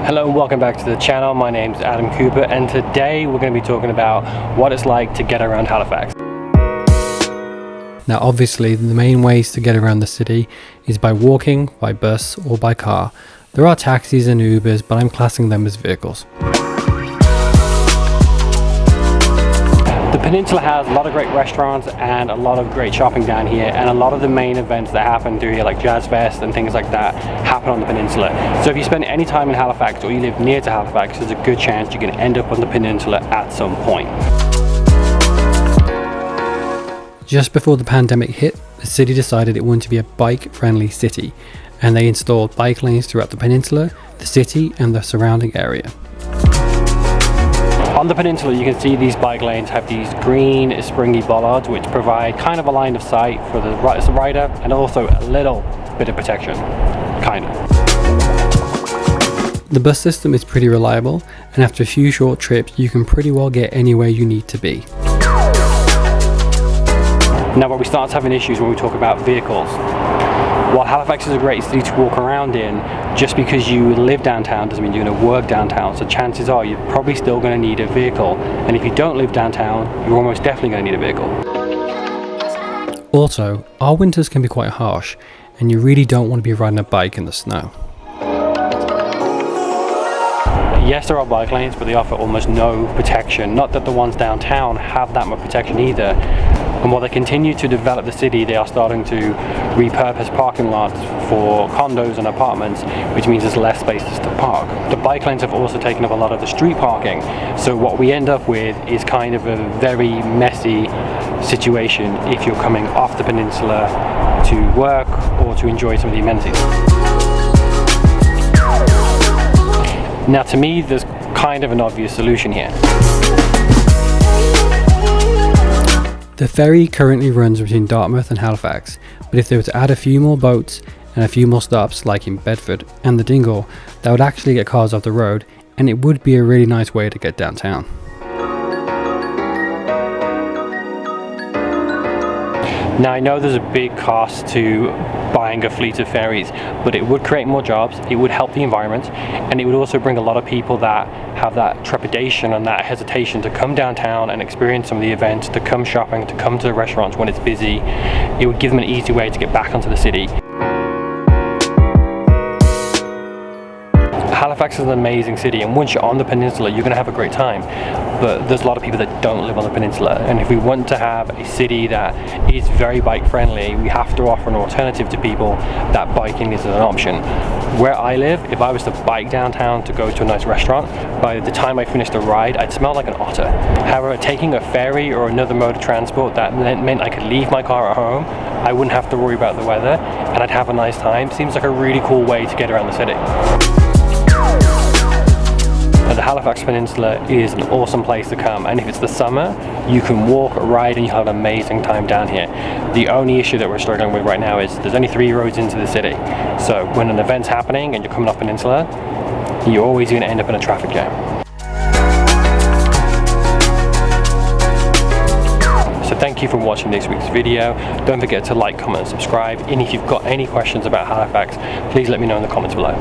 Hello and welcome back to the channel. My name's Adam Cooper and today we're going to be talking about what it's like to get around Halifax. Now obviously the main ways to get around the city is by walking, by bus or by car. There are taxis and Ubers, but I'm classing them as vehicles. The peninsula has a lot of great restaurants and a lot of great shopping down here, and a lot of the main events that happen through here, like Jazz Fest and things like that, happen on the peninsula. So if you spend any time in Halifax or you live near to Halifax, there's a good chance you can end up on the peninsula at some point. Just before the pandemic hit, the city decided it wanted to be a bike-friendly city, and they installed bike lanes throughout the peninsula, the city and the surrounding area. On the peninsula you can see these bike lanes have these green springy bollards which provide kind of a line of sight for the rider and also a little bit of protection, kind of. The bus system is pretty reliable, and after a few short trips you can pretty well get anywhere you need to be. Now where we start having issues when we talk about vehicles. While Halifax is a great city to walk around in, just because you live downtown doesn't mean you're going to work downtown, so chances are you're probably still going to need a vehicle, and if you don't live downtown you're almost definitely going to need a vehicle. Also, our winters can be quite harsh and you really don't want to be riding a bike in the snow. Yes, there are bike lanes, but they offer almost no protection. Not that the ones downtown have that much protection either. And while they continue to develop the city, they are starting to repurpose parking lots for condos and apartments, which means there's less spaces to park. The bike lanes have also taken up a lot of the street parking. So what we end up with is kind of a very messy situation if you're coming off the peninsula to work or to enjoy some of the amenities. Now to me, there's kind of an obvious solution here. The ferry currently runs between Dartmouth and Halifax, but if they were to add a few more boats and a few more stops like in Bedford and the Dingle, that would actually get cars off the road, and it would be a really nice way to get downtown. Now I know there's a big cost to buying a fleet of ferries, but it would create more jobs, it would help the environment, and it would also bring a lot of people that have that trepidation and that hesitation to come downtown and experience some of the events, to come shopping, to come to the restaurants when it's busy. It would give them an easy way to get back onto the city. Halifax is an amazing city, and once you're on the peninsula you're going to have a great time, but there's a lot of people that don't live on the peninsula, and if we want to have a city that is very bike friendly, we have to offer an alternative to people that biking isn't an option. Where I live, if I was to bike downtown to go to a nice restaurant, by the time I finished the ride I'd smell like an otter. However, taking a ferry or another mode of transport that meant I could leave my car at home, I wouldn't have to worry about the weather, and I'd have a nice time. Seems like a really cool way to get around the city. The Halifax Peninsula is an awesome place to come, and if it's the summer you can walk, ride, and you'll have an amazing time down here. The only issue that we're struggling with right now is there's only 3 roads into the city, so when an event's happening and you're coming off peninsula, you're always going to end up in a traffic jam. So thank you for watching this week's video. Don't forget to like, comment and subscribe, and if you've got any questions about Halifax, please let me know in the comments below.